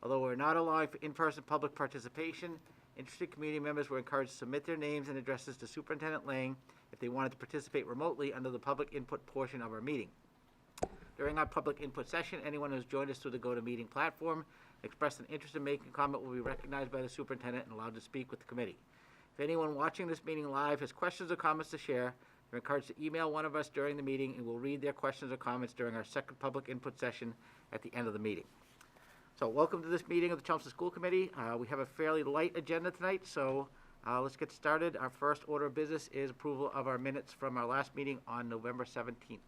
Although we're not allowing for in-person public participation, interested community members were encouraged to submit their names and addresses to Superintendent Lang if they wanted to participate remotely under the public input portion of our meeting. During our public input session, anyone who's joined us through the GoToMeeting platform expressed an interest in making a comment will be recognized by the superintendent and allowed to speak with the committee. If anyone watching this meeting live has questions or comments to share, they're encouraged to email one of us during the meeting, and we'll read their questions or comments during our second public input session at the end of the meeting. So welcome to this meeting of the Chelmsford School Committee. We have a fairly light agenda tonight, so let's get started. Our first order of business is approval of our minutes from our last meeting on November 17th.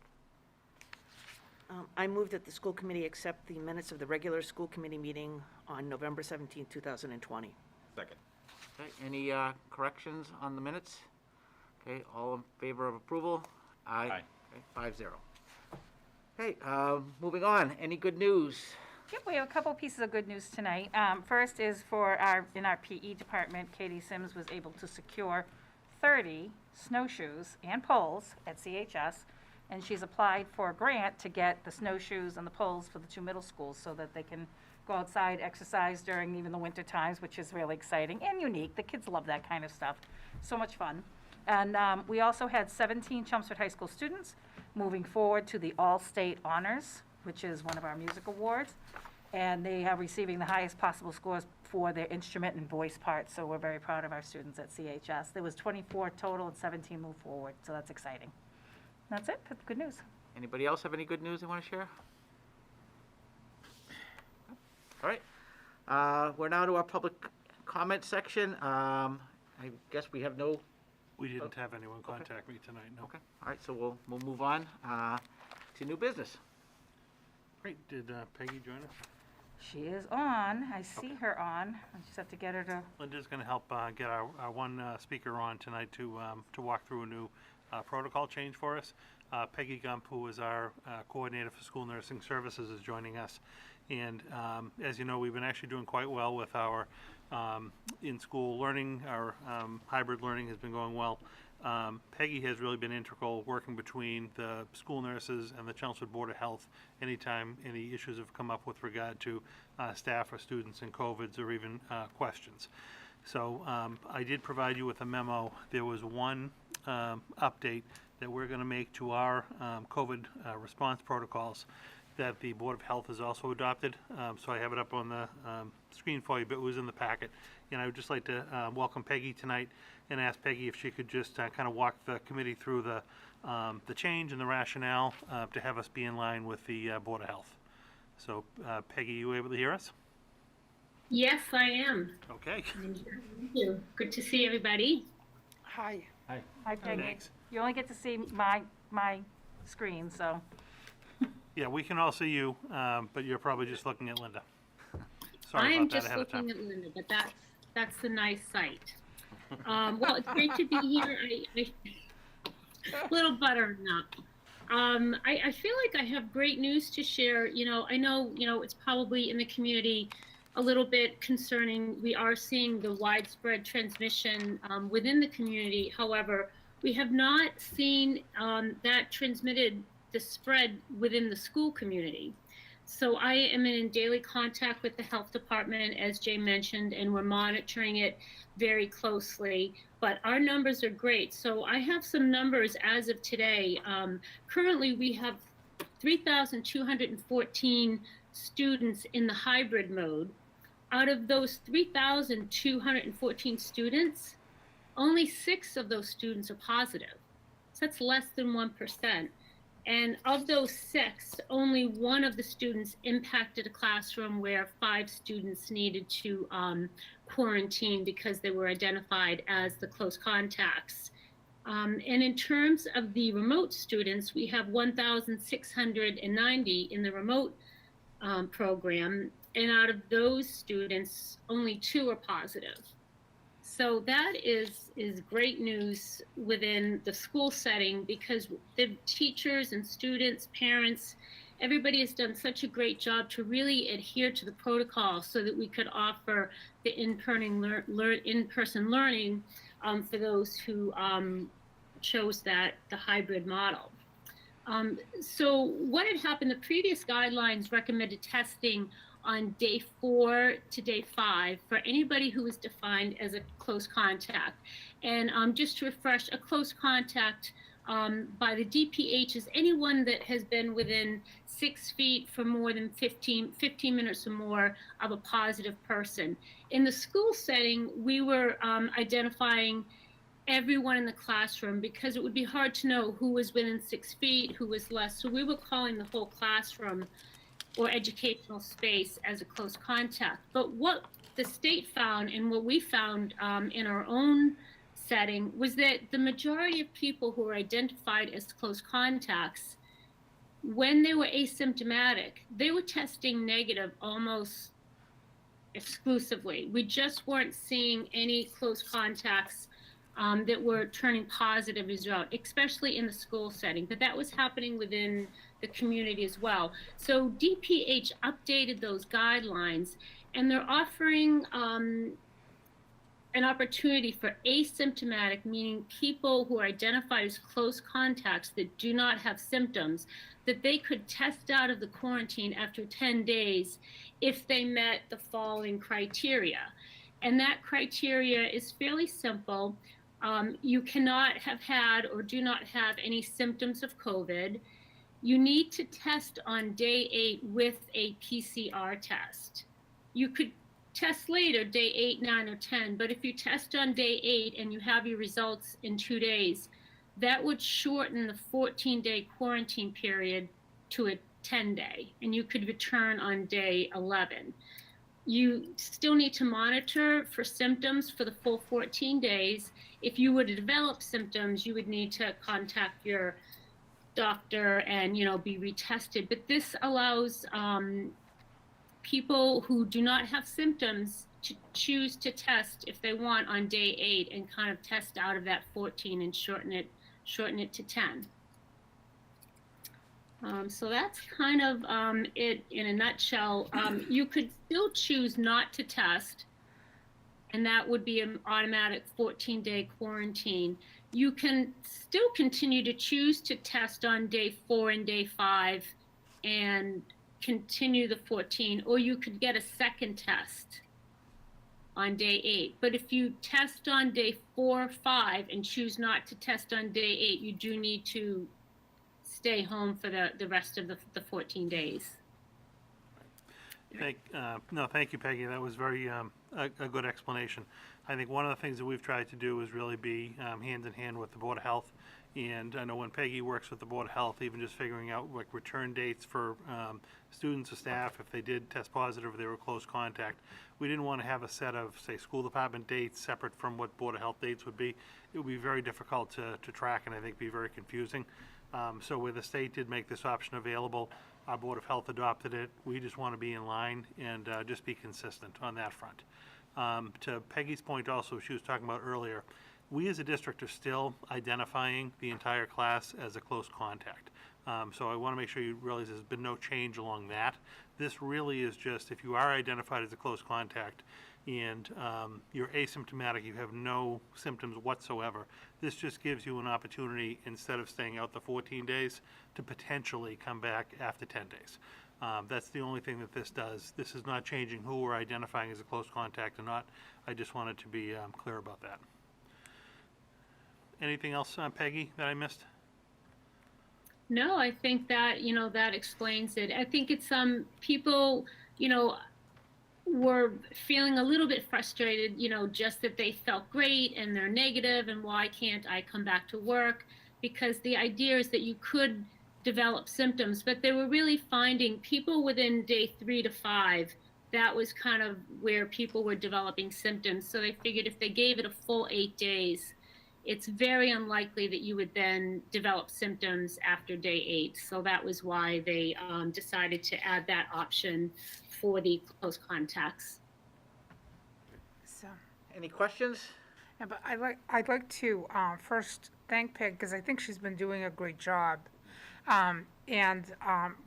I move that the school committee accept the minutes of the regular school committee meeting on November 17th, 2020. Second. Okay, any corrections on the minutes? Okay, all in favor of approval? Aye. Okay, 5-0. Okay, moving on. Any good news? Yep, we have a couple pieces of good news tonight. First is in our PE department, Katie Sims was able to secure 30 snowshoes and poles at CHS, and she's applied for a grant to get the snowshoes and the poles for the 2 middle schools so that they can go outside, exercise during even the winter times, which is really exciting and unique. The kids love that kind of stuff. So much fun. And we also had 17 Chelmsford High School students moving forward to the All-State Honors, which is one of our music awards, and they are receiving the highest possible scores for their instrument and voice parts, so we're very proud of our students at CHS. There was 24 total and 17 moved forward, so that's exciting. That's it. That's good news. Anybody else have any good news they want to share? All right. We're now to our public comment section. I guess we have no... We didn't have anyone contact me tonight, no. Okay. All right, so we'll move on to new business. Great. Did Peggy join us? She is on. I see her on. I just have to get her to... Linda's going to help get our one speaker on tonight to walk through a new protocol change for us. Peggy Gump, who is our coordinator for school nursing services, is joining us. And as you know, we've been actually doing quite well with our in-school learning. Our hybrid learning has been going well. Peggy has really been integral working between the school nurses and the Chelmsford Board of Health anytime any issues have come up with regard to staff or students and COVIDs or even questions. So I did provide you with a memo. There was one update that we're going to make to our COVID response protocols that the Board of Health has also adopted. So I have it up on the screen for you, but it was in the packet. And I would just like to welcome Peggy tonight and ask Peggy if she could just kind of walk the committee through the change and the rationale to have us be in line with the Board of Health. So Peggy, you able to hear us? Yes, I am. Okay. Thank you. Good to see everybody. Hi. Hi. Hi, Peggy. Thanks. You only get to see my screen, so... Yeah, we can all see you, but you're probably just looking at Linda. Sorry I am about that just ahead of time. looking at Linda, but that's the nice sight. Well, it's great to be here. Little buttermilk. I feel like I have great news to share. I know, it's probably in the community a little bit concerning. We are seeing the widespread transmission within the community. However, we have not seen that transmitted the spread within the school community. So I am in daily contact with the health department, as Jay mentioned, and we're monitoring it very closely. But our numbers are great. So I have some numbers as of today. Currently, we have 3,214 students in the hybrid mode. Out of those 3,214 students, only 6 of those students are positive. So that's less than 1%. And of those 6, only 1 of the students impacted a classroom where 5 students needed to quarantine because they were identified as the close contacts. And in terms of the remote students, we have 1,690 in the remote program. And out of those students, only 2 are positive. So that is great news within the school setting, because the teachers and students, parents, everybody has done such a great job to really adhere to the protocol so that we could offer the in-person learning for those who chose the hybrid model. So what had happened, the previous guidelines recommended testing on day 4 to day 5 for anybody who is defined as a close contact. And just to refresh, a close contact by the DPH is anyone that has been within 6 feet for more than 15 minutes or more of a positive person. In the school setting, we were identifying everyone in the classroom because it would be hard to know who was within 6 feet, who was less. So we were calling the whole classroom or educational space as a close contact. But what the state found and what we found in our own setting was that the majority of people who were identified as close contacts, when they were asymptomatic, they were testing negative almost exclusively. We just weren't seeing any close contacts that were turning positive as well, especially in the school setting, but that was happening within the community as well. So DPH updated those guidelines, and they're offering an opportunity for asymptomatic, meaning people who are identified as close contacts that do not have symptoms, that they could test out of the quarantine after 10 days if they met the following criteria. And that criteria is fairly simple. You cannot have had or do not have any symptoms of COVID. You need to test on day 8 with a PCR test. You could test later, day 8, 9, or 10, but if you test on day 8 and you have your results in 2 days, that would shorten the 14-day quarantine period to a 10-day, and you could return on day 11. You still need to monitor for symptoms for the full 14 days. If you were to develop symptoms, you would need to contact your doctor and, be retested. But this allows people who do not have symptoms to choose to test if they want on day 8 and kind of test out of that 14 and shorten it to 10. So that's kind of it in a nutshell. You could still choose not to test, and that would be an automatic 14-day quarantine. You can still continue to choose to test on day 4 and day 5 and continue the 14, or you could get a second test on day 8. But if you test on day 4 or 5 and choose not to test on day 8, you do need to stay home for the rest of the 14 days. Thank you, Peggy. That was very a good explanation. I think one of the things that we've tried to do is really be hand in hand with the Board of Health. And I know when Peggy works with the Board of Health, even just figuring out like return dates for students or staff, if they did test positive or they were close contact, we didn't want to have a set of, say, school department dates separate from what Board of Health dates would be. It would be very difficult to track and I think be very confusing. So where the state did make this option available, our Board of Health adopted it. We just want to be in line and just be consistent on that front. To Peggy's point also, she was talking about earlier, we as a district are still identifying the entire class as a close contact. So I want to make sure you realize there's been no change along that. This really is just if you are identified as a close contact and you're asymptomatic, you have no symptoms whatsoever, this just gives you an opportunity, instead of staying out the 14 days, to potentially come back after 10 days. That's the only thing that this does. This is not changing who we're identifying as a close contact or not. I just wanted to be clear about that. Anything else, Peggy, that I missed? No, I think that, that explains it. I think it's people, were feeling a little bit frustrated, just that they felt great and they're negative and why can't I come back to work? Because the idea is that you could develop symptoms, but they were really finding people within day 3 to 5, that was kind of where people were developing symptoms. So they figured if they gave it a full 8 days, it's very unlikely that you would then develop symptoms after day 8. So that was why they decided to add that option for the close contacts. So, Any questions? Yeah, but I'd like to first thank Peg because I think she's been doing a great job, and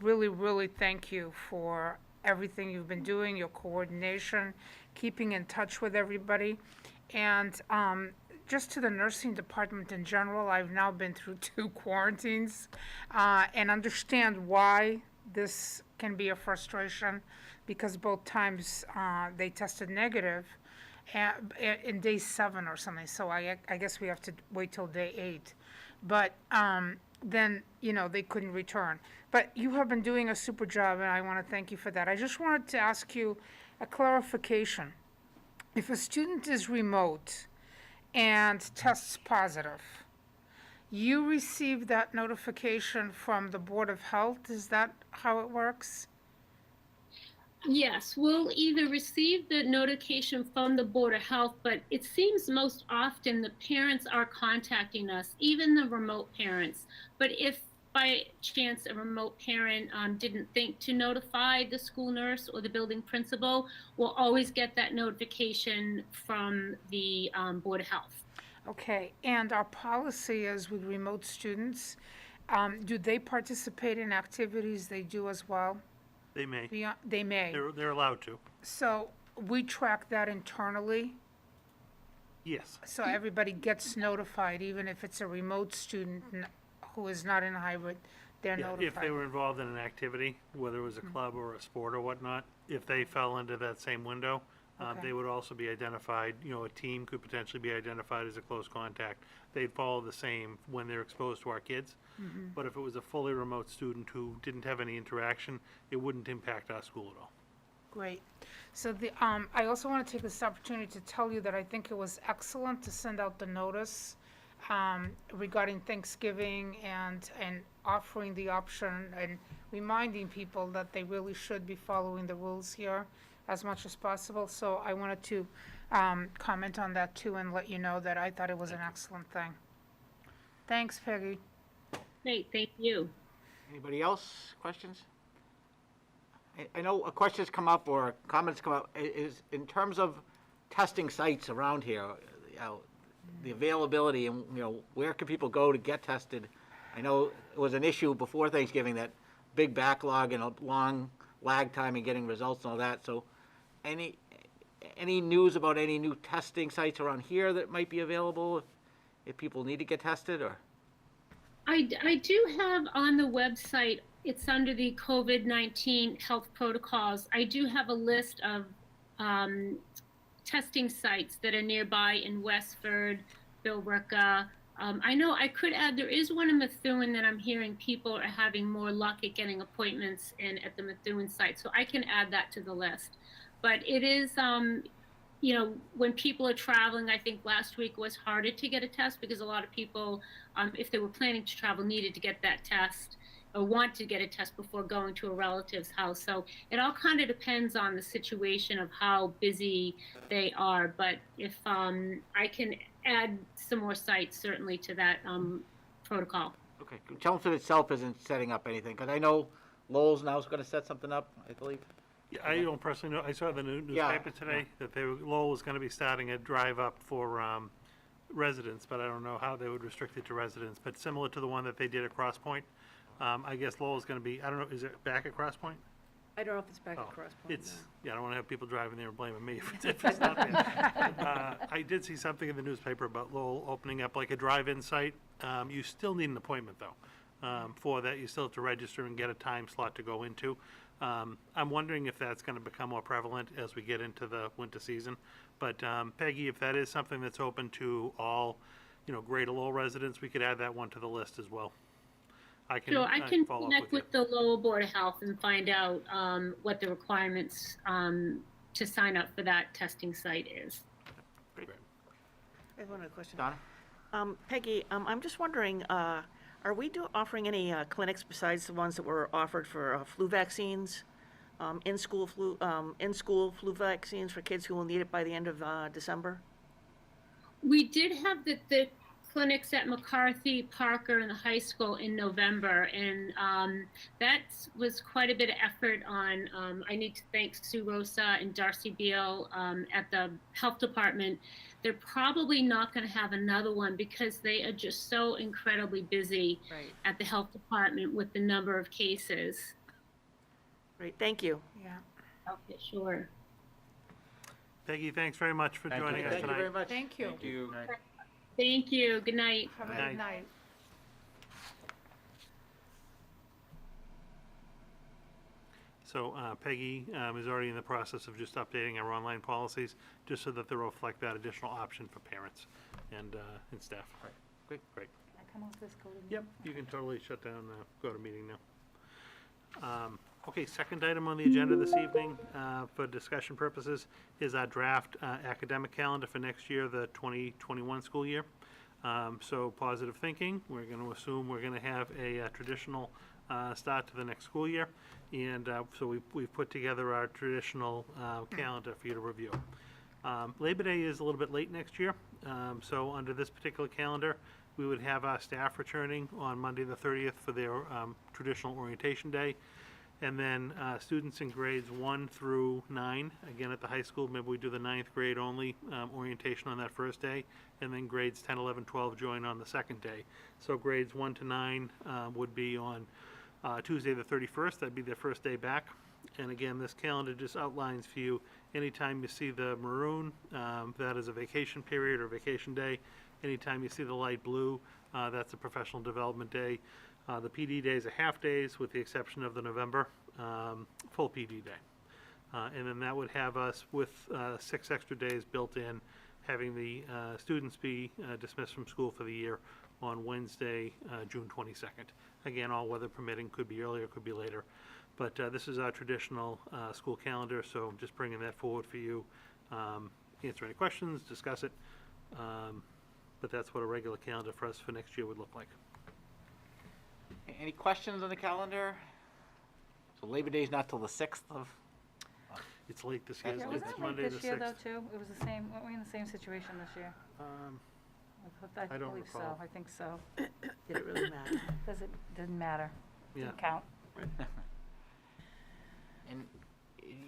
really, really thank you for everything you've been doing, your coordination, keeping in touch with everybody, and just to the nursing department in general. I've now been through 2 quarantines and understand why this can be a frustration because both times, they tested negative in day 7 or something, so I guess we have to wait till day 8. But, then, they couldn't return. But you have been doing a super job, and I want to thank you for that. I just wanted to ask you a clarification. If a student is remote and tests positive, you receive that notification from the Board of Health? Is that how it works? Yes, we'll either receive the notification from the Board of Health, but it seems most often the parents are contacting us, even the remote parents. But if by chance a remote parent didn't think to notify the school nurse or the building principal, we'll always get that notification from the Board of Health. Okay, and our policy is with remote students, do they participate in activities they do as well? They may. They may. They're allowed to. So we track that internally, Yes. so everybody gets notified, even if it's a remote student who is not in hybrid, they're Yeah, notified. if they were involved in an activity, whether it was a club or a sport or whatnot, if they fell into that same window, Okay. they would also be identified, a team could potentially be identified as a close contact. They'd follow the same when they're exposed to our kids. But if it was a fully remote student who didn't have any interaction, it wouldn't impact our school at all. Great. So I also want to take this opportunity to tell you that I think it was excellent to send out the notice regarding Thanksgiving and offering the option and reminding people that they really should be following the rules here as much as possible. So I wanted to comment on that too and let you know that I thought it was an excellent thing. Thanks, Peggy. Great, thank you. Anybody else? Questions? I know a question's come up or comments come up, is in terms of testing sites around here, the availability and, where can people go to get tested? I know it was an issue before Thanksgiving, that big backlog and a long lag time in getting results and all that. So any news about any new testing sites around here that might be available if people need to get tested, or? I do have on the website, it's under the COVID-19 health protocols. I do have a list of testing sites that are nearby in Westford, Billerica. I know I could add, there is one in Methuen that I'm hearing people are having more luck at getting appointments in at the Methuen site. So I can add that to the list. But it is, when people are traveling, I think last week was harder to get a test because a lot of people, if they were planning to travel, needed to get that test or want to get a test before going to a relative's house. So it all kind of depends on the situation of how busy they are. But if I can add some more sites certainly to that protocol. Okay, Chelmsford itself isn't setting up anything, because I know Lowell's now is going to set something up, I believe. Yeah, I don't personally know, I saw the newspaper today that Lowell was gonna be starting a drive-up for, residents, but I don't know how they would restrict it to residents, but similar to the one that they did at Cross Point. I guess Lowell's gonna be, I don't know, is it back at Cross Point? I don't know if it's back Oh, across. Point, It's, no. yeah, I don't wanna have people driving there and blaming me if it's not there. I did see something in the newspaper about Lowell opening up like a drive-in site. You still need an appointment though. For that, you still have to register and get a time slot to go into. I'm wondering if that's gonna become more prevalent as we get into the winter season. But, Peggy, if that is something that's open to all, Greater Lowell residents, we could add that one to the list as well. I Sure, I can follow up connect with you. with the Lowell Board of Health and find out what the requirements to sign up for that testing site is. I have one other question. Donna? Peggy, I'm just wondering, are we offering any clinics besides the ones that were offered for flu vaccines? In-school flu vaccines for kids who will need it by the end of December? We did have the clinics at McCarthy, Parker, and the high school in November, and that was quite a bit of effort on, I need to thank Sue Rosa and Darcy Beal at the health department. They're probably not going to have another one because they are just so incredibly busy at the health department with the number of cases. Great, thank you. Yeah. Okay, sure. Peggy, thanks very much for joining us Thank you very tonight. much. Thank you. Thank you. Good night. Have a Night. good night. So Peggy is already in the process of just updating our online policies, just so that they reflect that additional option for parents and staff. Right. Great. Great. Can I come off this code? Yep, you can totally shut down, go to meeting now. Okay, second item on the agenda this evening, for discussion purposes, is our draft academic calendar for next year, the 2021 school year. So positive thinking, we're going to assume we're going to have a traditional start to the next school year. And so we've put together our traditional calendar for you to review. Labor Day is a little bit late next year. So under this particular calendar, we would have our staff returning on Monday the 30th for their traditional orientation day. And then students in grades 1 through 9, again at the high school, maybe we do the 9th grade only orientation on that first day. And then grades 10, 11, 12 join on the second day. So grades 1 to 9 would be on Tuesday the 31st. That'd be their first day back. And again, this calendar just outlines for you, anytime you see the maroon, that is a vacation period or vacation day. Anytime you see the light blue, that's a professional development day. The PD days are half days, with the exception of the November full PD day. And then that would have us with 6 extra days built in, having the students be dismissed from school for the year on Wednesday, June 22nd. Again, all weather permitting, could be earlier, could be later. But this is our traditional school calendar, so I'm just bringing that forward for you. Answer any questions, discuss it. But that's what a regular calendar for us for next year would look like. Any questions on the calendar? So Labor Day is not till the 6th of, It's late this year, Yeah, Was it's that Monday late the this year 6th. though too? It was the same, weren't we in the same situation this year? I don't believe so, recall. I think so. Did it really matter? Didn't matter. Yeah. Didn't count. and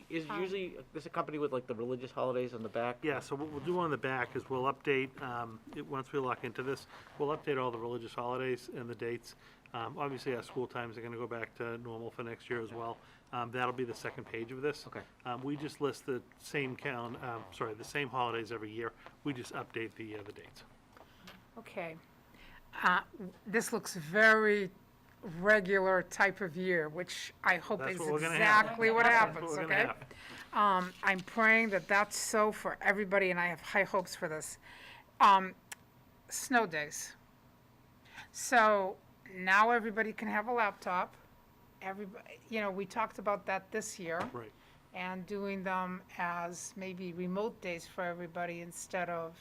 is usually this accompanied with like the religious holidays on the back? Yeah, so what we'll do on the back is we'll update, once we lock into this, we'll update all the religious holidays and the dates. Obviously, our school times are gonna go back to normal for next year as well. That'll be the second page of this. Okay. We just list the same the same holidays every year. We just update the dates. Okay. This looks very regular type of year, which I hope That's is what we're gonna have. exactly what That's happens, what we're gonna okay? have. I'm praying that that's so for everybody, and I have high hopes for this. Snow days. So now everybody can have a laptop. Everybody, we talked about that this year. Right. And doing them as maybe remote days for everybody instead of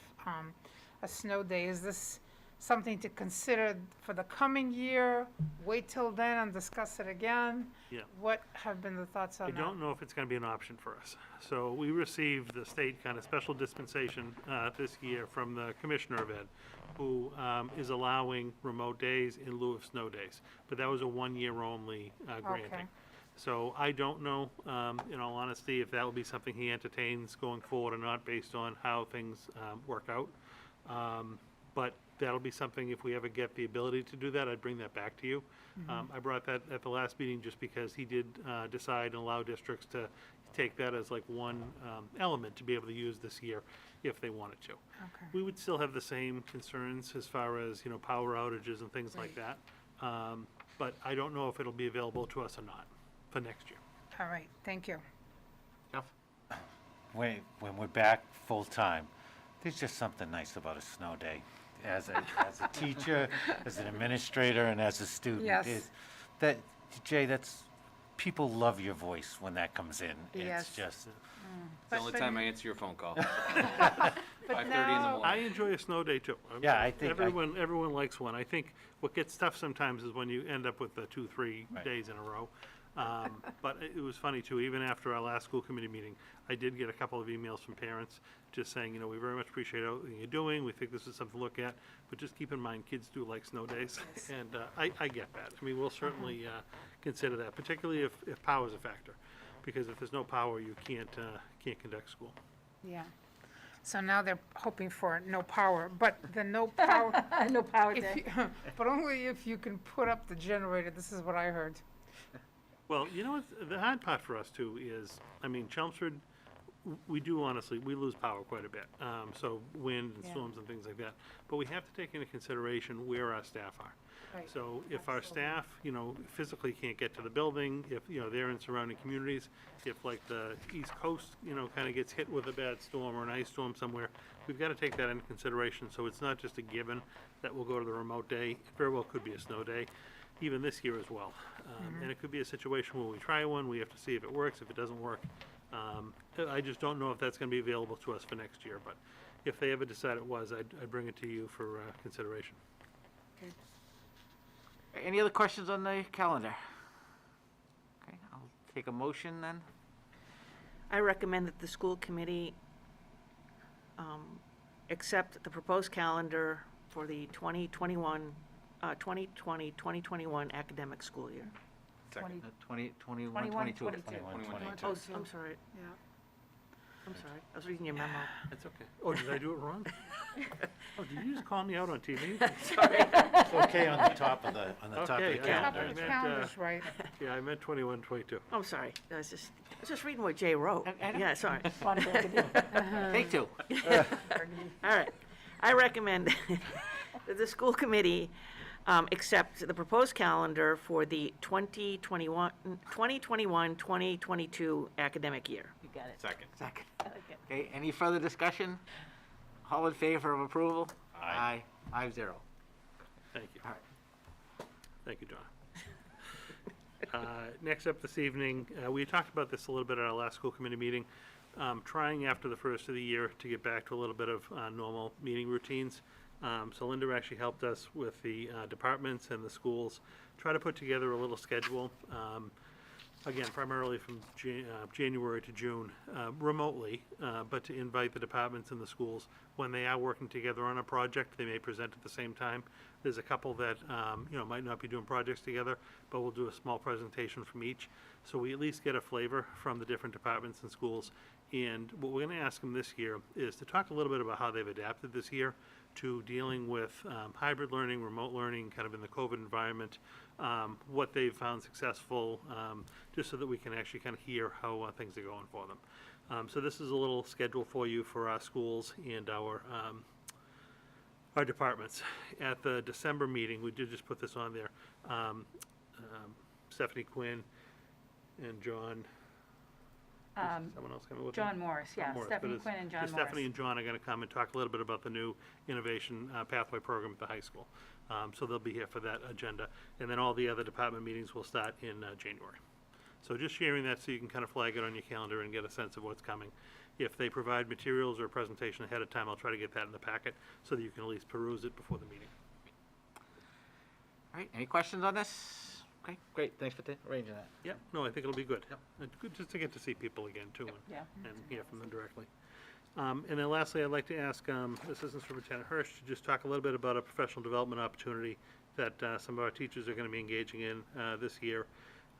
a snow day. Is this something to consider for the coming year? Wait till then and discuss it again? Yeah. What have been the thoughts on I that? don't know if it's gonna be an option for us. So we received the state kind of special dispensation this year from the Commissioner of Ed, who is allowing remote days in lieu of snow days. But that was a one-year only granting. Okay. So I don't know, in all honesty, if that will be something he entertains going forward or not, based on how things work out. But that'll be something, if we ever get the ability to do that, I'd bring that back to you. I brought that at the last meeting just because he did decide and allow districts to take that as like one element to be able to use this year if they wanted to. Okay. We would still have the same concerns as far as, power outages and things like that. But I don't know if it'll be available to us or not for next year. All right, thank you. Jeff? When we're back full-time, there's just something nice about a snow day. As a teacher, as an administrator, and as a student. Yes. Jay, people love your voice when that comes in. Yes. It's just, It's the only But- time I answer your phone call. But 5:30 in the now- morning. I enjoy a snow day too. Yeah, I think Everyone likes one. I think what gets tough sometimes is when you end up with the 2-3 Right. days in a row. But it was funny too, even after our last school committee meeting, I did get a couple of emails from parents just saying, we very much appreciate everything you're doing. We think this is something to look at, but just keep in mind, kids do like snow days. And I get that. I mean, we'll certainly consider that, particularly if power's a factor. Because if there's no power, you can't conduct school. Yeah. So now they're hoping for no power, but the no power, No power if day. you, but only if you can put up the generator. This is what I heard. Well, the hard part for us too is, Chelmsford, we do honestly, we lose power quite a bit. So wind and Yeah. storms and things like that. But we have to take into consideration where our staff are. Right. So if our staff, physically can't get to the building, if, they're in surrounding communities, if like the East Coast, kind of gets hit with a bad storm or an ice storm somewhere, we've got to take that into consideration. So it's not just a given that we'll go to the remote day. It very well could be a snow day, even this year as well. And it could be a situation where we try one, we have to see if it works. If it doesn't work, I just don't know if that's going to be available to us for next year. But if they ever decide it was, I'd bring it to you for consideration. Any other questions on the calendar? Okay, I'll take a motion then. I recommend that the school committee accept the proposed calendar for the 2021 academic school year. 2021, 21, 22. 22. Oh, I'm sorry. Yeah. I'm sorry. I was reading your memo. That's okay. Oh, did I do it wrong? Oh, did you just call me out on TV? It's okay on the top of the Okay, yeah. Top calendar. of the meant, calendar's right. Yeah, I meant 21, 22. I'm sorry. I was just reading what Jay wrote. I know. Yeah, sorry. Take two. All right. I recommend that the school committee accept the proposed calendar for the 2021-2022 academic year. You got it. Second. Second. I like it. Okay, any further discussion? All in favor of approval? Aye. 5-0. Thank you. All right. Thank you, John. Next up this evening, we talked about this a little bit at our last school committee meeting, trying after the first of the year to get back to a little bit of normal meeting routines. So Linda actually helped us with the departments and the schools, try to put together a little schedule, again, primarily from January to June, remotely, but to invite the departments and the schools. When they are working together on a project, they may present at the same time. There's a couple that, might not be doing projects together, but we'll do a small presentation from each. So we at least get a flavor from the different departments and schools. And what we're going to ask them this year is to talk a little bit about how they've adapted this year to dealing with hybrid learning, remote learning, kind of in the COVID environment, what they've found successful, just so that we can actually kind of hear how things are going for them. So this is a little schedule for you for our schools and our departments. At the December meeting, we did just put this on there. Stephanie Quinn and John. Someone else coming with them? John Morris, yeah, Morris, Stephanie but Quinn and John Stephanie Morris. and John are going to come and talk a little bit about the new innovation pathway program at the high school. So they'll be here for that agenda. And then all the other department meetings will start in January. So just sharing that so you can kind of flag it on your calendar and get a sense of what's coming. If they provide materials or a presentation ahead of time, I'll try to get that in the packet so that you can at least peruse it before the meeting. All right, any questions on this? Okay, great, thanks for arranging that. Yep, no, I think it'll be good. Yep. It's good just to get to see people again too Yeah. and hear from them directly. And then lastly, I'd like to ask Assistant Superintendent Hirsch to just talk a little bit about a professional development opportunity that some of our teachers are going to be engaging in this year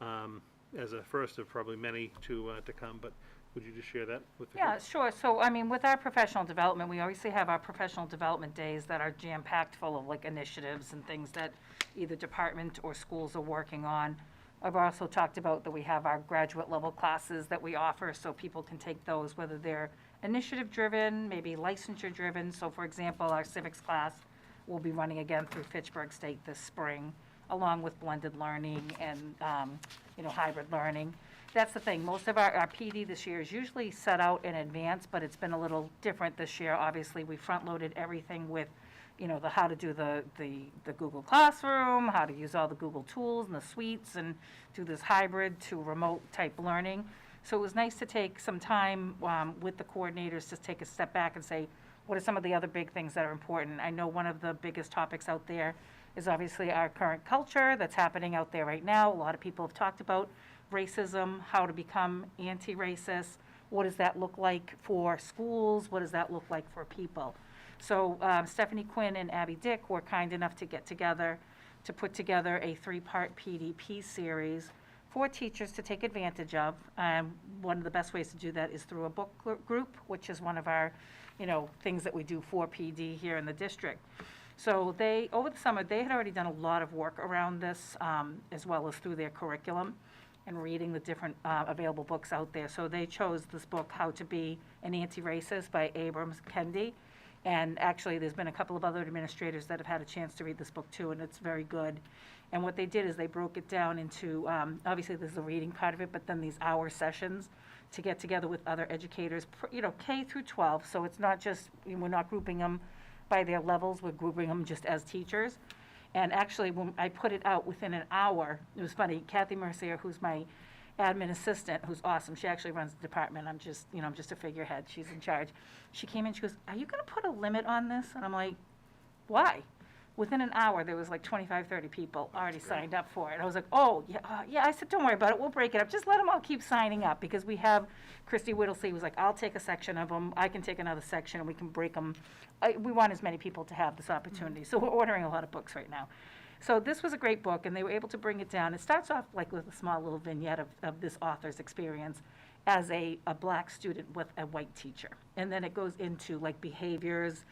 as a first of probably many to come. But would you just share that with the Yeah, group? sure. So, I mean, with our professional development, we obviously have our professional development days that are jam-packed full of like initiatives and things that either department or schools are working on. I've also talked about that we have our graduate level classes that we offer so people can take those, whether they're initiative-driven, maybe licensure-driven. So, for example, our civics class will be running again through Fitchburg State this spring, along with blended learning and, hybrid learning. That's the thing. Most of our PD this year is usually set out in advance, but it's been a little different this year. Obviously, we front-loaded everything with, the how to do the Google Classroom, how to use all the Google tools and the suites, and do this hybrid to remote type learning. So it was nice to take some time with the coordinators to take a step back and say, what are some of the other big things that are important? I know one of the biggest topics out there is obviously our current culture that's happening out there right now. A lot of people have talked about racism, how to become anti-racist. What does that look like for schools? What does that look like for people? So Stephanie Quinn and Abby Dick were kind enough to get together to put together a 3-part PDP series for teachers to take advantage of. One of the best ways to do that is through a book group, which is one of our, things that we do for PD here in the district. So over the summer, they had already done a lot of work around this, as well as through their curriculum and reading the different available books out there. So they chose this book, How to Be an Anti-Racist by Abrams Kendi. And actually, there's been a couple of other administrators that have had a chance to read this book too, and it's very good. And what they did is they broke it down into, obviously there's the reading part of it, but then these hour sessions to get together with other educators, K through 12. So it's not just, we're not grouping them by their levels, we're grouping them just as teachers. And actually, when I put it out within an hour, it was funny, Kathy Mercier, who's my admin assistant, who's awesome, she actually runs the department, I'm just a figurehead, she's in charge. She came in, she goes, "Are you gonna put a limit on this?" And I'm like, "Why?" Within an hour, there was like 25, 30 people already signed up for it. I was like, "Oh, yeah." I said, "Don't worry about it, we'll break it up. Just let them all keep signing up," because we have, Christy Whittlesey was like, "I'll take a section of them, I can take another section, and we can break them." We want as many people to have this opportunity, so we're ordering a lot of books right now. So this was a great book, and they were able to bring it down. It starts off like with a small little vignette of this author's experience as a black student with a white teacher. And then it goes into like behaviors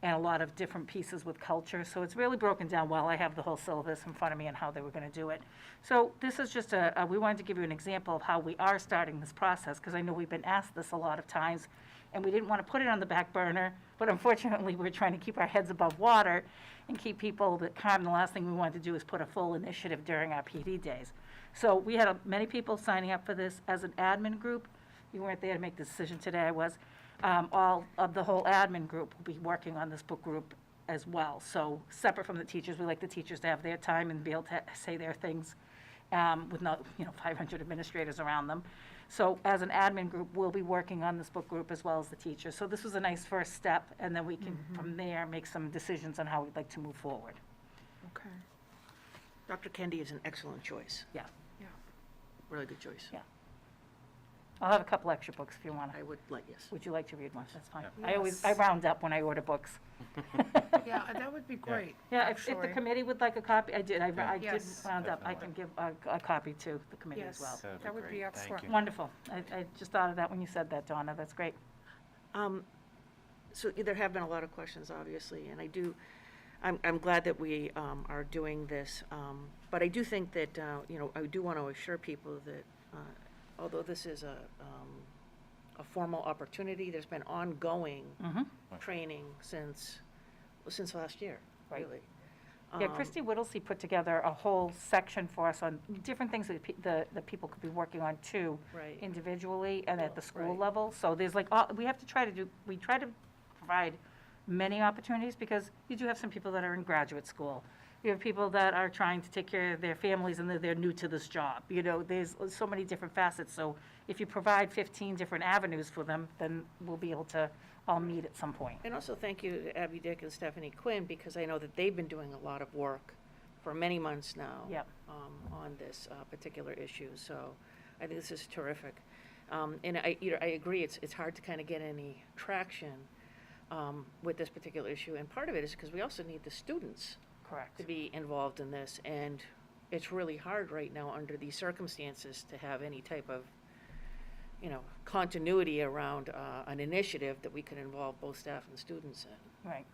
and a lot of different pieces with culture. So it's really broken down well. I have the whole syllabus in front of me and how they were going to do it. So this is just we wanted to give you an example of how we are starting this process, because I know we've been asked this a lot of times, and we didn't want to put it on the back burner, but unfortunately, we're trying to keep our heads above water and keep people calm. The last thing we wanted to do is put a full initiative during our PD days. So we had many people signing up for this as an admin group. You weren't there to make the decision today, I was. All of the whole admin group will be working on this book group as well. So separate from the teachers, we like the teachers to have their time and be able to say their things with not 500 administrators around them. So as an admin group, we'll be working on this book group as well as the teachers. So this was a nice first step, and then we can, from there, make some decisions on how we'd like to move forward. Okay. Dr. Kendi is an excellent choice. Yeah. Yeah. Really good choice. Yeah. I'll have a couple extra books if you want. I would like, yes. Would you like to read one? That's fine. Yes. I round up when I order books. Yeah, that would be great. Yeah, if the actually. committee would like a copy, I did Yes. round up. I can Definitely. give a copy to the committee as Yes, well. that would be great. Thank excellent. you. Wonderful. I just thought of that when you said that, Donna. That's great. So there have been a lot of questions, obviously, and I'm glad that we are doing this. But I do think that, I do want to assure people that although this is a formal opportunity, there's been ongoing training since last year, Right. really. Yeah, Christy Whittlesey put together a whole section for us on different things that people could be working on too, Right. individually and at the school Right. level. So there's we try to provide many opportunities, because you do have some people that are in graduate school. You have people that are trying to take care of their families and they're new to this job. There's so many different facets. So if you provide 15 different avenues for them, then we'll be able to all meet at some point. And also thank you to Abby Dick and Stephanie Quinn, because I know that they've been doing a lot of work for many months now. Yep. On this particular issue. So I think this is terrific. And I agree, it's hard to kind of get any traction with this particular issue. And part of it is because we also need the students Correct. to be involved in this. And it's really hard right now under these circumstances to have any type of, continuity around an initiative that we could involve both staff and students in. Right.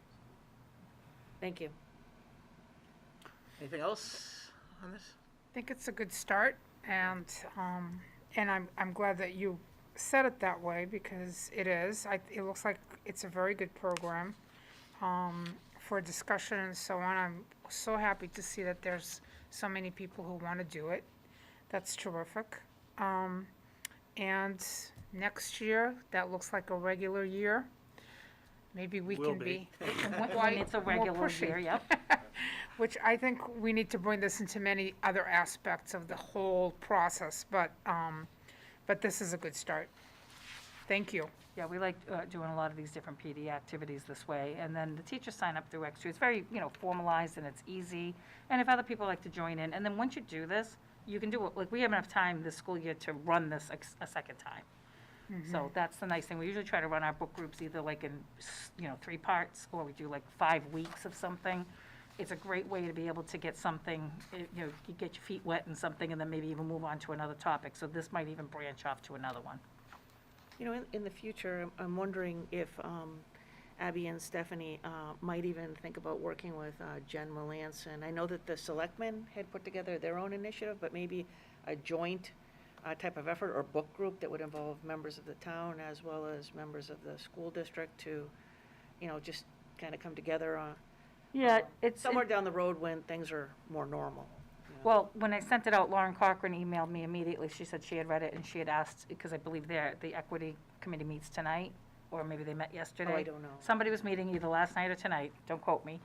Thank you. Anything else on this? I think it's a good start, and I'm glad that you said it that way, because it is. It looks like it's a very good program for discussion and so on. I'm so happy to see that there's so many people who want to do it. That's terrific. And next year, that looks like a regular year. Maybe we Will can be. be. When it's a more regular pushy. year, yep. Which I think we need to bring this into many other aspects of the whole process, but this is a good start. Thank you. Yeah, we like doing a lot of these different PD activities this way, and then the teachers sign up through Extra. It's very, formalized and it's easy, and if other people like to join in, and then once you do this, you can do it, we have enough time this school year to run this a second time. So that's the nice thing. We usually try to run our book groups either in, 3 parts, or we do 5 weeks of something. It's a great way to be able to get something, you get your feet wet in something, and then maybe even move on to another topic. So this might even branch off to another one. In the future, I'm wondering if Abby and Stephanie might even think about working with Jen Melanson. I know that the selectmen had put together their own initiative, but maybe a joint type of effort or book group that would involve members of the town as well as members of the school district to just kind of come together Yeah, it's, somewhere down the road when things are more normal. well, when I sent it out, Lauren Cochran emailed me immediately. She said she had read it and she had asked, because I believe the equity committee meets tonight, or maybe they met yesterday. Oh, I don't know. Somebody was meeting either last night or tonight, don't quote me.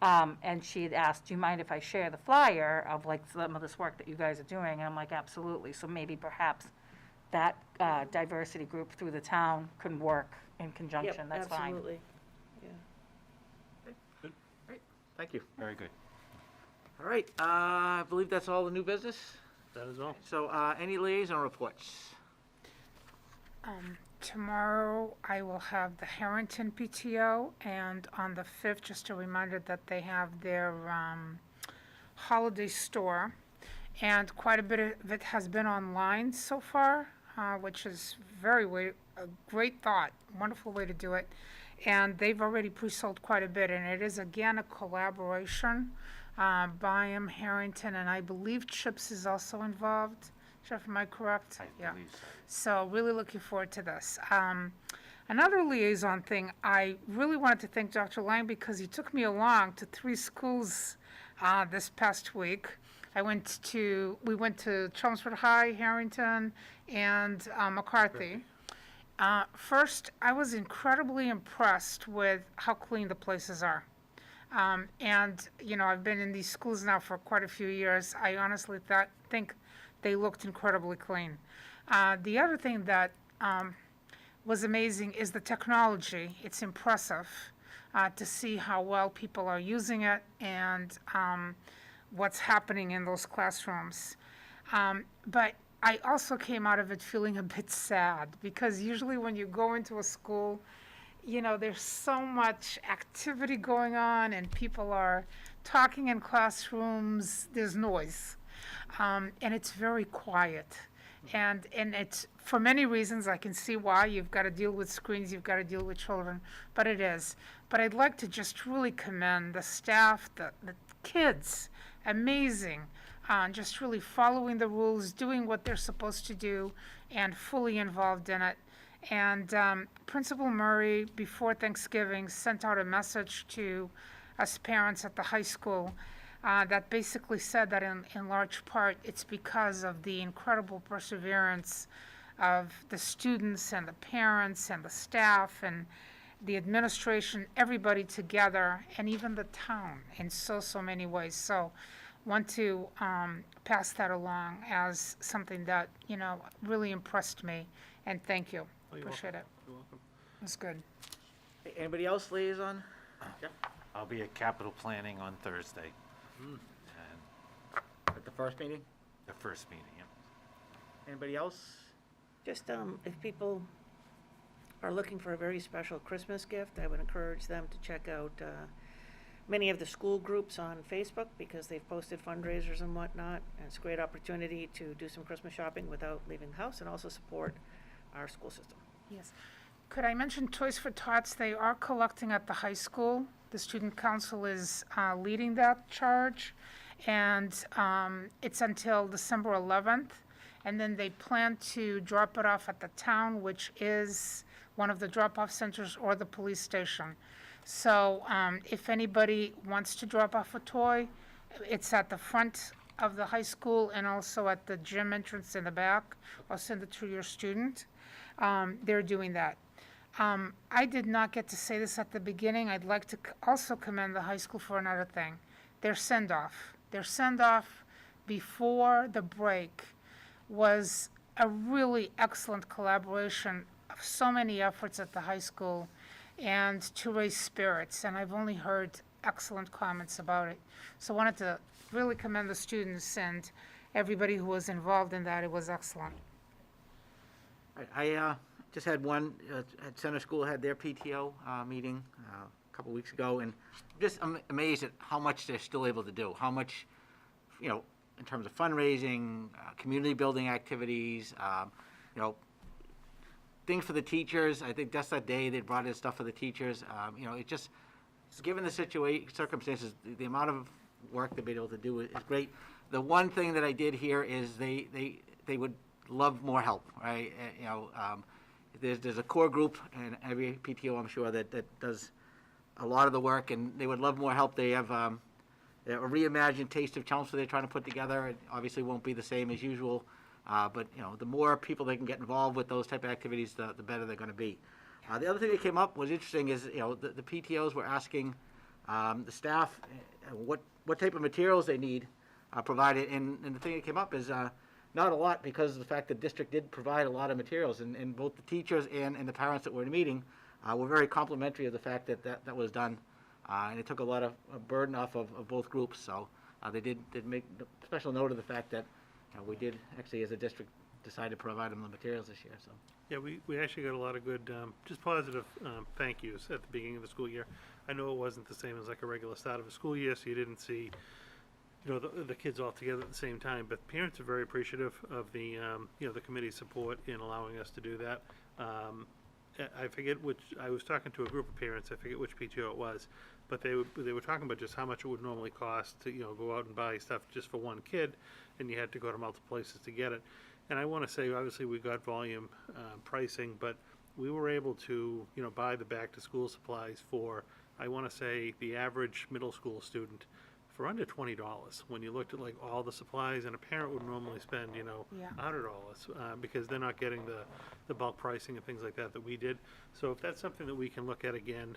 And she had asked, do you mind if I share the flyer of like some of this work that you guys are doing? And I'm like, absolutely. So maybe perhaps that diversity group through the town can work in conjunction. That's fine. Absolutely, yeah. Thank you. Very good. All right, I believe that's all the new business. That is all. So, any liaison reports? Tomorrow, I will have the Harrington PTO, and on the 5th, just a reminder that they have their holiday store, and quite a bit of it has been online so far, which is a great thought, wonderful way to do it, and they've already pre-sold quite a bit, and it is again a collaboration. Byam, Harrington, and I believe Chips is also involved. Jeff, am I correct? I believe so. So really looking forward to this. Another liaison thing, I really wanted to thank Dr. Lang because he took me along to 3 schools this past week. We went to Chelmsford High, Harrington, and McCarthy. First, I was incredibly impressed with how clean the places are. And, I've been in these schools now for quite a few years. I honestly think they looked incredibly clean. The other thing that was amazing is the technology. It's impressive to see how well people are using it and what's happening in those classrooms. But I also came out of it feeling a bit sad because usually when you go into a school, there's so much activity going on and people are talking in classrooms, there's noise. And it's very quiet. And it's, for many reasons, I can see why. You've got to deal with screens, you've got to deal with children, but it is. But I'd like to just really commend the staff, the kids, amazing, just really following the rules, doing what they're supposed to do, and fully involved in it. And Principal Murray, before Thanksgiving, sent out a message to us parents at the high school that basically said that in large part it's because of the incredible perseverance of the students and the parents and the staff and the administration, everybody together, and even the town in so many ways. So want to pass that along as something that, really impressed me, and thank you. Oh, you're Appreciate welcome. it. You're welcome. It's good. Hey, anybody else liaison? I'll be at capital planning on Thursday. And At the first meeting? the first meeting, yeah. Anybody else? Just, if people are looking for a very special Christmas gift, I would encourage them to check out, many of the school groups on Facebook because they've posted fundraisers and whatnot. And it's a great opportunity to do some Christmas shopping without leaving the house and also support our school system. Yes. Could I mention Toys for Tots? They are collecting at the high school. The student council is leading that charge, and it's until December 11th. And then they plan to drop it off at the town, which is one of the drop-off centers, or the police station. So if anybody wants to drop off a toy, it's at the front of the high school and also at the gym entrance in the back, or send it to your student. They're doing that. I did not get to say this at the beginning. I'd like to also commend the high school for another thing. Their send-off. Their send-off before the break was a really excellent collaboration of so many efforts at the high school and to raise spirits. And I've only heard excellent comments about it. So I wanted to really commend the students and everybody who was involved in that. It was excellent. I just had one, at Center School had their PTO meeting a couple weeks ago, and just amazed at how much they're still able to do, how much, in terms of fundraising, community building activities, things for the teachers. I think just that day they brought in stuff for the teachers. It just, given the circumstances, the amount of work they've been able to do is great. The one thing that I did hear is they would love more help, right? There's a core group in every PTO, I'm sure, that does a lot of the work, and they would love more help. They have a reimagined Taste of Chelmsford they're trying to put together. It obviously won't be the same as usual, but the more people they can get involved with those type of activities, the better they're going to be. The other thing that came up was interesting is the PTOs were asking the staff what type of materials they need provided, and the thing that came up is not a lot, because of the fact that the district did provide a lot of materials, and both the teachers and the parents that were in the meeting were very complimentary of the fact that was done, and it took a lot of burden off of both groups. So they did make special note of the fact that we did actually, as a district, decide to provide them the materials this year. So Yeah, we actually got a lot of good, just positive thank yous at the beginning of the school year. I know it wasn't the same as like a regular start of a school year, so you didn't see, the kids all together at the same time, but parents are very appreciative of the, the committee's support in allowing us to do that. I forget which, I was talking to a group of parents, I forget which PTO it was, but they were talking about just how much it would normally cost to, go out and buy stuff just for one kid, and you had to go to multiple places to get it. And I want to say, obviously, we got volume pricing, but we were able to, buy the back-to-school supplies for, I want to say, the average middle school student for under $20. When you looked at like all the supplies, and a parent would normally spend, Yeah. $100 because they're not getting the bulk pricing and things like that we did. So if that's something that we can look at again,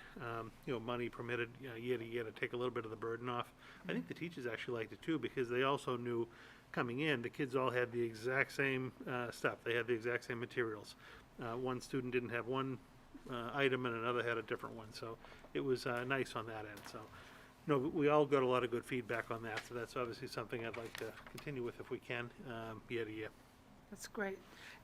money permitted year to year to take a little bit of the burden off. I think the teachers actually liked it too, because they also knew coming in, the kids all had the exact same stuff. They had the exact same materials. One student didn't have one item and another had a different one. So it was nice on that end. So, we all got a lot of good feedback on that. So that's obviously something I'd like to continue with if we can, year to year. That's great.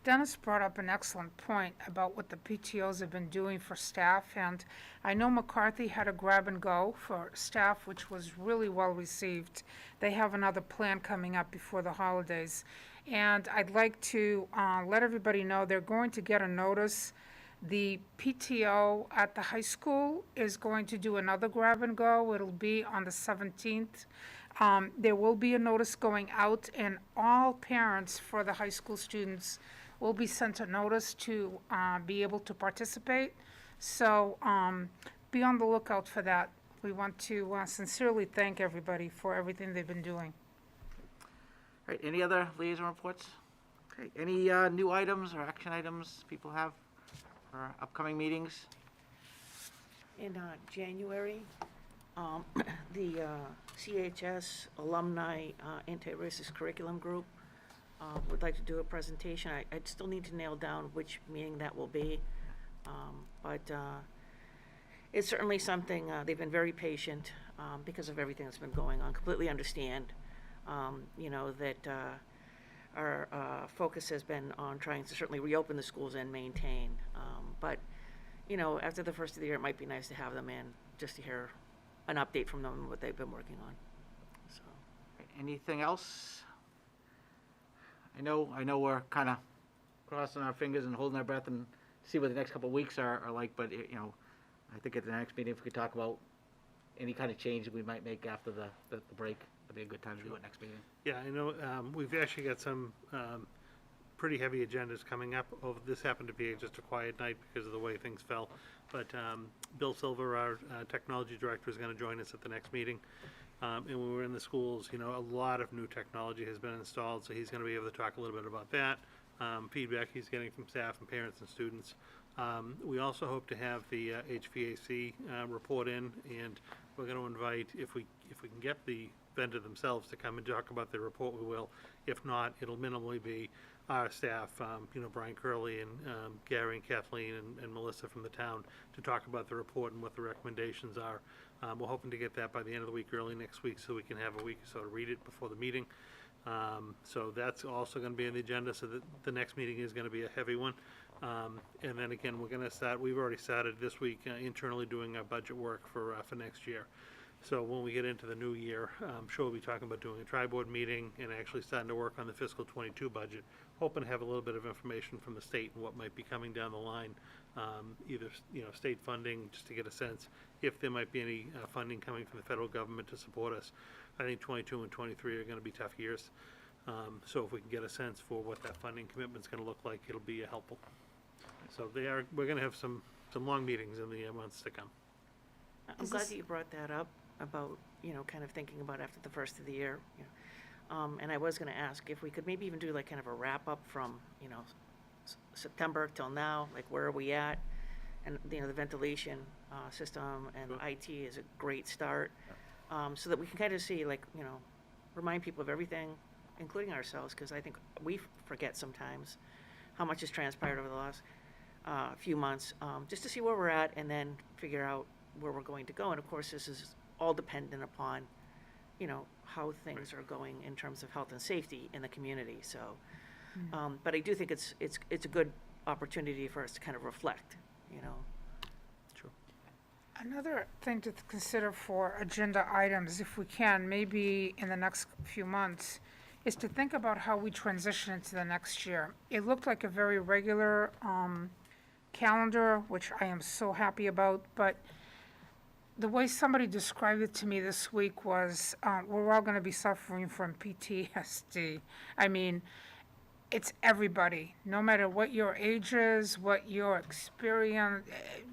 Dennis brought up an excellent point about what the PTOs have been doing for staff, and I know McCarthy had a grab and go for staff, which was really well received. They have another plan coming up before the holidays, and I'd like to let everybody know they're going to get a notice. The PTO at the high school is going to do another grab and go. It'll be on the 17th. There will be a notice going out, and all parents for the high school students will be sent a notice to be able to participate. So be on the lookout for that. We want to sincerely thank everybody for everything they've been doing. All right, any other liaison reports? Okay, any new items or action items people have for upcoming meetings? In January, the CHS Alumni Anti-Racist Curriculum Group would like to do a presentation. I still need to nail down which meeting that will be, but it's certainly something, they've been very patient because of everything that's been going on. Completely understand, that our focus has been on trying to certainly reopen the schools and maintain. But, after the first of the year, it might be nice to have them in just to hear an update from them on what they've been working on. So, Anything else? I know we're kind of crossing our fingers and holding our breath and see what the next couple of weeks are like, but, I think at the next meeting, if we could talk about any kind of change that we might make after the break, it'd be a good time to do it next meeting. Yeah, I know, we've actually got some pretty heavy agendas coming up. This happened to be just a quiet night because of the way things fell. But Bill Silver, our technology director, is going to join us at the next meeting. And when we're in the schools, a lot of new technology has been installed, so he's going to be able to talk a little bit about that. Feedback he's getting from staff and parents and students. We also hope to have the HVAC report in, and we're going to invite, if we can get the vendor themselves to come and talk about their report, we will. If not, it'll minimally be our staff, Brian Curley and Gary and Kathleen and Melissa from the town to talk about the report and what the recommendations are. We're hoping to get that by the end of the week, early next week, so we can have a week or so to read it before the meeting. So that's also going to be on the agenda, so that the next meeting is going to be a heavy one. And then again, we're going to start, we've already started this week internally doing our budget work for next year. So when we get into the new year, I'm sure we'll be talking about doing a tri-board meeting and actually starting to work on the fiscal 22 budget. Hoping to have a little bit of information from the state and what might be coming down the line, either state funding, just to get a sense if there might be any funding coming from the federal government to support us. I think 22 and 23 are going to be tough years. So if we can get a sense for what that funding commitment's going to look like, it'll be helpful. So we're going to have some long meetings in the months to come. I'm glad that you brought that up about, kind of thinking about after the first of the year. And I was gonna ask if we could maybe even do like kind of a wrap-up from, September till now, like where are we at? And, the ventilation system and IT is a great start. So that we can kind of see, like, remind people of everything, including ourselves, because I think we forget sometimes how much has transpired over the last few months, just to see where we're at and then figure out where we're going to go. And of course, this is all dependent upon, how things are going in terms of health and safety in the community. So, but I do think it's a good opportunity for us to kind of reflect, Sure. Another thing to consider for agenda items, if we can, maybe in the next few months, is to think about how we transition into the next year. It looked like a very regular calendar, which I am so happy about, but the way somebody described it to me this week was, we're all gonna be suffering from PTSD. I mean, it's everybody, no matter what your age is, what your experience,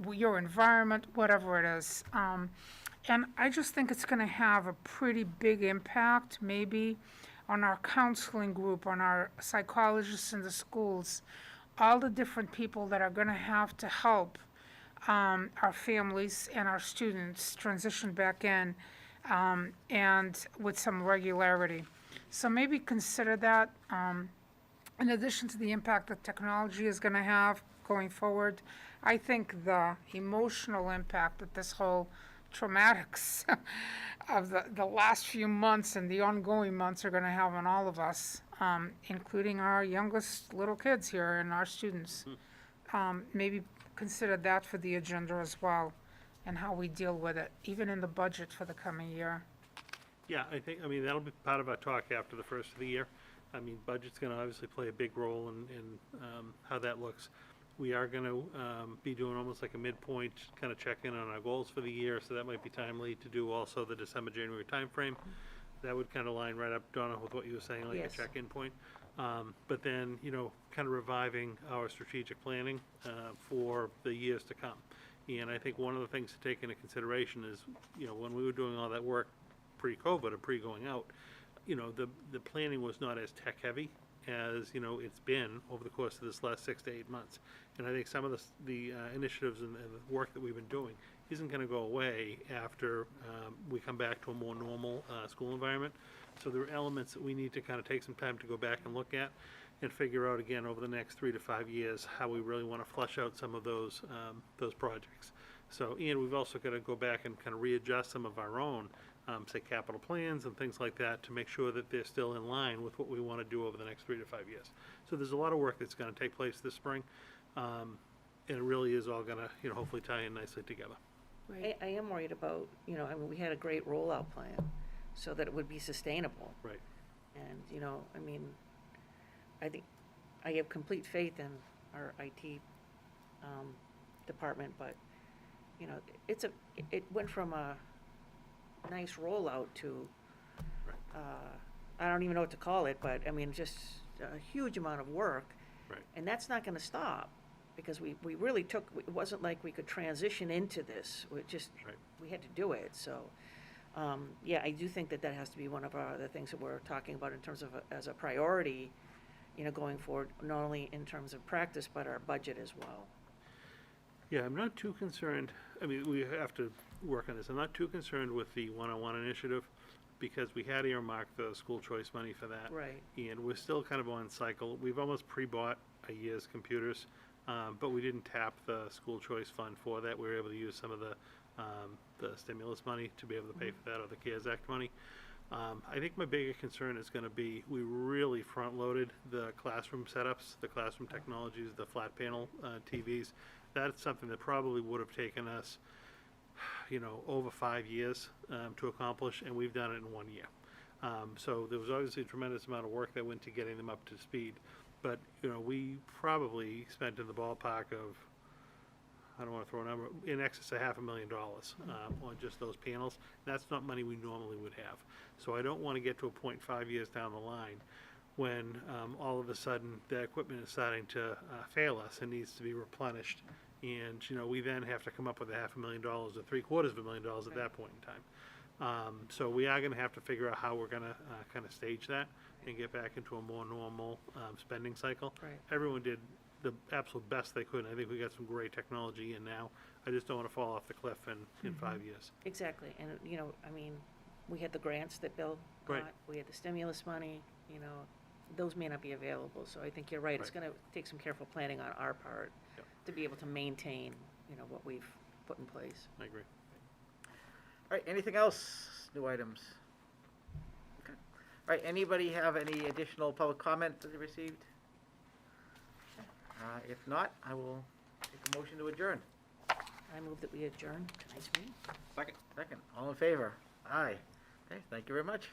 your environment, whatever it is. And I just think it's gonna have a pretty big impact, maybe, on our counseling group, on our psychologists in the schools, all the different people that are gonna have to help our families and our students transition back in, and with some regularity. So maybe consider that, in addition to the impact that technology is gonna have going forward. I think the emotional impact that this whole traumatics of the last few months and the ongoing months are gonna have on all of us, including our youngest little kids here and our students. Maybe consider that for the agenda as well, and how we deal with it, even in the budget for the coming year. Yeah, I mean, that'll be part of our talk after the first of the year. I mean, budget's gonna obviously play a big role in how that looks. We are gonna be doing almost like a midpoint, kind of check-in on our goals for the year, so that might be timely to do also the December, January timeframe. That would kind of line right up, Donna, with what you were saying, like a Yes. check-in point. But then, kind of reviving our strategic planning for the years to come. And I think one of the things to take into consideration is, when we were doing all that work pre-COVID or pre-going out, the planning was not as tech-heavy as, it's been over the course of this last 6 to 8 months. And I think some of the initiatives and the work that we've been doing isn't gonna go away after we come back to a more normal school environment. So there are elements that we need to kind of take some time to go back and look at and figure out again over the next 3 to 5 years how we really want to flesh out some of those projects. So, and we've also got to go back and kind of readjust some of our own, say, capital plans and things like that to make sure that they're still in line with what we want to do over the next 3 to 5 years. So there's a lot of work that's going to take place this spring, and it really is all going to, hopefully tie in nicely together. I am worried about, I mean, we had a great rollout plan, so that it would be sustainable. Right. And, I think, I have complete faith in our IT department, but, it went from a nice rollout to, I don't even know what to call it, but, I mean, just a huge amount of work. Right. And that's not gonna stop, because we really took, it wasn't like we could transition into this, Right. we had to do it, so. Yeah, I do think that has to be one of the things that we're talking about in terms of, as a priority, going forward, not only in terms of practice, but our budget as well. Yeah, I'm not too concerned, I mean, we have to work on this, I'm not too concerned with the one-on-one initiative, because we had earmarked the school choice money for that. Right. And we're still kind of on cycle, we've almost pre-bought a year's computers, but we didn't tap the school choice fund for that, we were able to use some of the stimulus money to be able to pay for that, or the CARES Act money. I think my bigger concern is gonna be, we really front-loaded the classroom setups, the classroom technologies, the flat panel TVs. That's something that probably would have taken us, over 5 years to accomplish, and we've done it in 1 year. So there was obviously a tremendous amount of work that went to getting them up to speed. But, we probably spent in the ballpark of, I don't want to throw a number, in excess of $500,000 on just those panels. That's not money we normally would have. So I don't want to get to a point 5 years down the line when all of a sudden the equipment is starting to fail us and needs to be replenished And, you know, we then have to come up with $500,000 or $750,000 at that point in time. So we are gonna have to figure out how we're gonna kind of stage that and get back into a more normal spending cycle. Right. Everyone did the absolute best they could, and I think we got some great technology in now. I just don't wanna fall off the cliff in 5 years. Exactly, and, you know, I mean, we had the grants that Bill Right. got, we had the stimulus money, you know, those may not be available, so I think you're right, it's Right. gonna take some careful planning on our part Yep. to be able to maintain, you know, what we've put in place. I agree. All right, anything else, new items? Okay. All right, anybody have any additional public comment that they received? If not, I will take a motion to adjourn. I move that we adjourn tonight's meeting. Second. Second, all in favor? Aye. Okay, thank you very much.